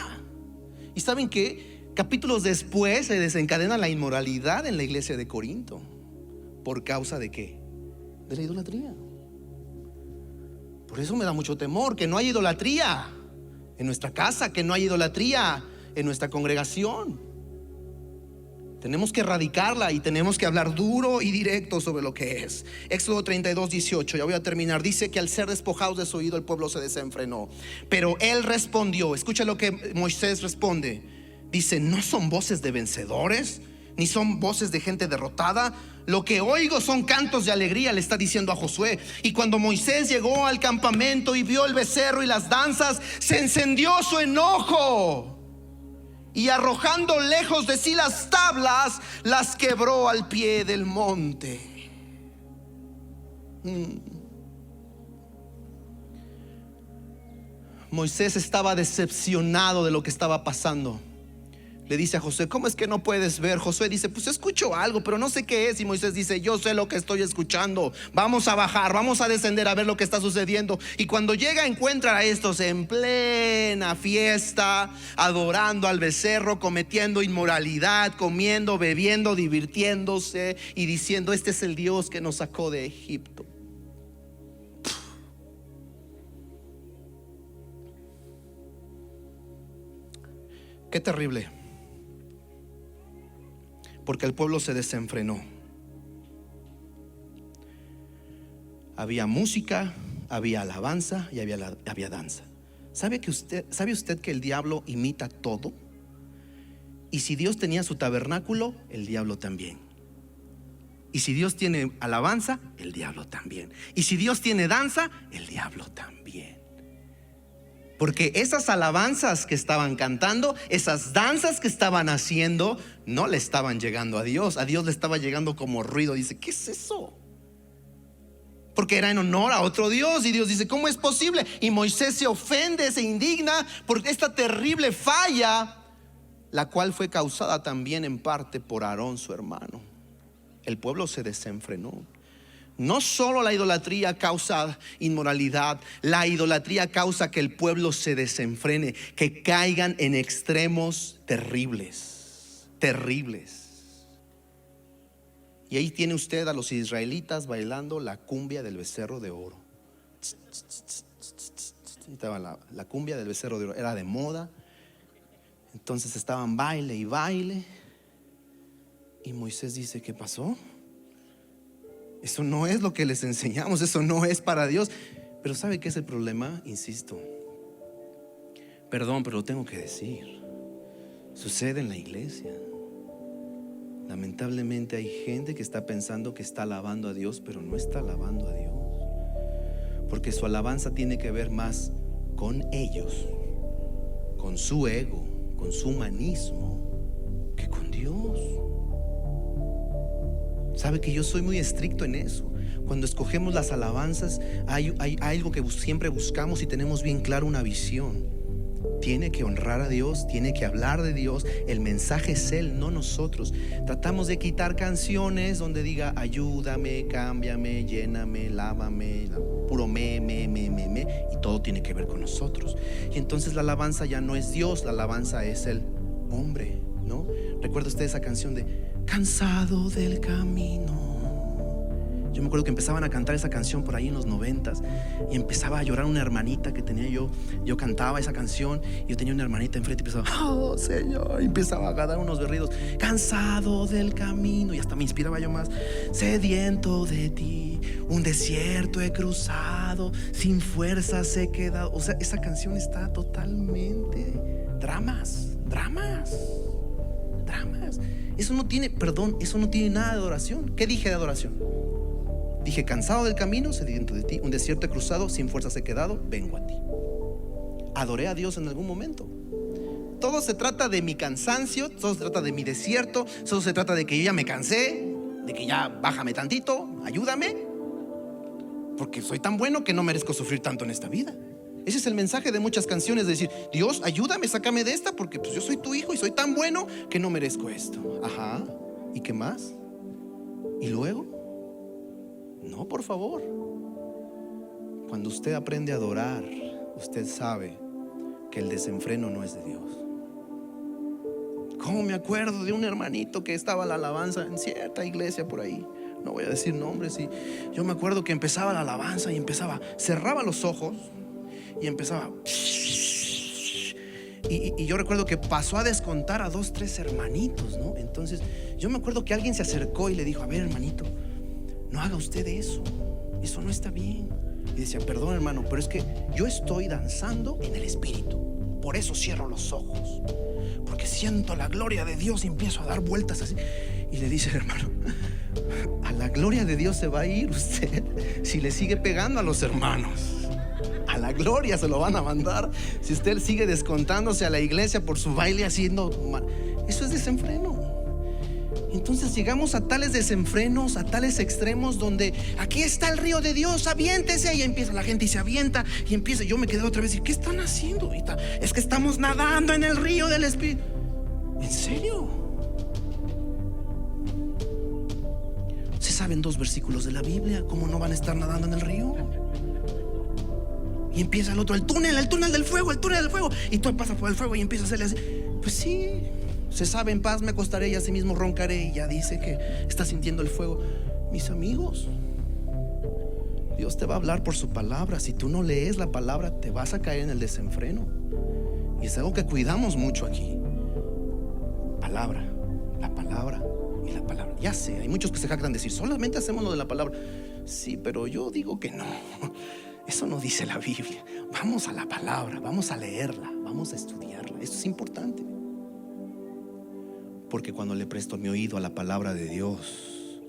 Y ¿saben qué? Capítulos después se desencadena la inmoralidad en la iglesia de Corinto. ¿Por causa de qué? De la idolatría. Por eso me da mucho temor que no haya idolatría en nuestra casa, que no haya idolatría en nuestra congregación. Tenemos que erradicarla y tenemos que hablar duro y directo sobre lo que es. Éxodo 32:18, ya voy a terminar. Dice que al ser despojados de su oído, el pueblo se desenfrenó. Pero él respondió, escucha lo que Moisés responde. Dice: no son voces de vencedores, ni son voces de gente derrotada. Lo que oigo son cantos de alegría, le está diciendo a Josué. Y cuando Moisés llegó al campamento y vio el becerro y las danzas, se encendió su enojo, y arrojando lejos de sí las tablas, las quebró al pie del monte. Moisés estaba decepcionado de lo que estaba pasando. Le dice a Josué: ¿cómo es que no puedes ver? Josué dice: pues escucho algo, pero no sé qué es. Y Moisés dice: yo sé lo que estoy escuchando. Vamos a bajar, vamos a descender a ver lo que está sucediendo. Y cuando llega, encuentra a estos en plena fiesta, adorando al becerro, cometiendo inmoralidad, comiendo, bebiendo, divirtiéndose y diciendo: este es el Dios que nos sacó de Egipto. Qué terrible. Porque el pueblo se desenfrenó. Había música, había alabanza y había danza. ¿Sabe usted que el diablo imita todo? Y si Dios tenía su tabernáculo, el diablo también. Y si Dios tiene alabanza, el diablo también. Y si Dios tiene danza, el diablo también. Porque esas alabanzas que estaban cantando, esas danzas que estaban haciendo, no le estaban llegando a Dios. A Dios le estaba llegando como ruido. Dice: ¿qué es eso? Porque era en honor a otro Dios. Y Dios dice: ¿cómo es posible? Y Moisés se ofende, se indigna por esta terrible falla, la cual fue causada también en parte por Aarón, su hermano. El pueblo se desenfrenó. No solo la idolatría causa inmoralidad, la idolatría causa que el pueblo se desenfrene, que caigan en extremos terribles, terribles. Y ahí tiene usted a los israelitas bailando la cumbia del becerro de oro. Estaba la cumbia del becerro de oro, era de moda. Entonces estaban baile y baile. Y Moisés dice: ¿qué pasó? Eso no es lo que les enseñamos, eso no es para Dios. Pero ¿sabe qué es el problema? Insisto, perdón, pero lo tengo que decir. Sucede en la iglesia. Lamentablemente hay gente que está pensando que está alabando a Dios, pero no está alabando a Dios. Porque su alabanza tiene que ver más con ellos, con su ego, con su humanismo, que con Dios. Sabe que yo soy muy estricto en eso. Cuando escogemos las alabanzas, hay algo que siempre buscamos y tenemos bien claro una visión. Tiene que honrar a Dios, tiene que hablar de Dios. El mensaje es Él, no nosotros. Tratamos de quitar canciones donde diga: ayúdame, cámbiame, lléname, lávame, puro me. Y todo tiene que ver con nosotros. Y entonces la alabanza ya no es Dios, la alabanza es el hombre, ¿no? ¿Recuerda usted esa canción de cansado del camino? Yo me acuerdo que empezaban a cantar esa canción por ahí en los 90s y empezaba a llorar una hermanita que tenía yo. Yo cantaba esa canción y yo tenía una hermanita enfrente y empezaba: oh Señor, y empezaba a dar unos berridos: cansado del camino. Y hasta me inspiraba yo más: sediento de ti, un desierto he cruzado, sin fuerzas he quedado. O sea, esa canción está totalmente dramas. Eso no tiene, eso no tiene nada de adoración. ¿Qué dije de adoración? Dije: cansado del camino, sediento de ti, un desierto he cruzado, sin fuerzas he quedado, vengo a ti. ¿Adoré a Dios en algún momento? Todo se trata de mi cansancio, todo se trata de mi desierto, todo se trata de que yo ya me cansé, de que ya bájame tantito, ayúdame, porque soy tan bueno que no merezco sufrir tanto en esta vida. Ese es el mensaje de muchas canciones, de decir: Dios, ayúdame, sácame de esta, porque pues yo soy tu hijo y soy tan bueno que no merezco esto. Ajá, ¿y qué más? ¿Y luego? No, por favor. Cuando usted aprende a adorar, usted sabe que el desenfreno no es de Dios. ¿Cómo me acuerdo de un hermanito que estaba a la alabanza en cierta iglesia por ahí? no voy a decir nombres. Y yo me acuerdo que empezaba la alabanza y cerraba los ojos y empezaba. Y yo recuerdo que pasó a descontar a 2, 3 hermanitos, ¿no? Entonces yo me acuerdo que alguien se acercó y le dijo: a ver, hermanito, no haga usted eso no está bien. Y decía: perdón, hermano, pero es que yo estoy danzando en el espíritu, por eso cierro los ojos, porque siento la gloria de Dios y empiezo a dar vueltas así. Y le dice: hermano, a la gloria de Dios se va a ir usted si le sigue pegando a los hermanos. A la gloria se lo van a mandar si usted sigue descontándose a la iglesia por su baile haciendo mal. Eso es desenfreno. Entonces llegamos a tales desenfrenos, a tales extremos donde aquí está el río de Dios, aviéntese. Y empieza la gente y se avienta y empieza. Yo me quedé otra vez y ¿qué están haciendo ahorita? Es que estamos nadando en el río del Espíritu. ¿En serio? ¿Se saben 2 versículos de la Biblia? ¿Cómo no van a estar nadando en el río? Y empieza el otro: el túnel del fuego, el túnel del fuego. Y tú pasas por el fuego y empieza a hacerle así. Pues sí, se sabe: en paz me acostaré y asimismo roncaré. Y ya dice que está sintiendo el fuego. Mis amigos, Dios te va a hablar por su palabra. Si tú no lees la palabra, te vas a caer en el desenfreno. Y es algo que cuidamos mucho aquí. Palabra, la palabra y la palabra. Ya sé, hay muchos que se jactan de decir: solamente hacemos lo de la palabra. Sí, pero yo digo que no. Eso no dice la Biblia. Vamos a la palabra, vamos a leerla, vamos a estudiarla. Esto es importante. Porque cuando le presto mi oído a la palabra de Dios,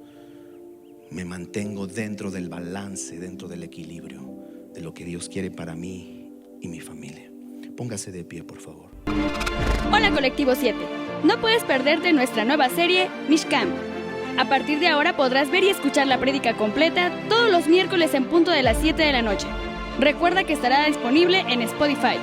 me mantengo dentro del balance, dentro del equilibrio de lo que Dios quiere para mí y mi familia. Póngase de pie, por favor. Hola, Colectivo 7. No puedes perderte nuestra nueva serie, Mishkan. A partir de ahora podrás ver y escuchar la prédica completa todos los miércoles en punto de las 7 de la noche. Recuerda que estará disponible en Spotify.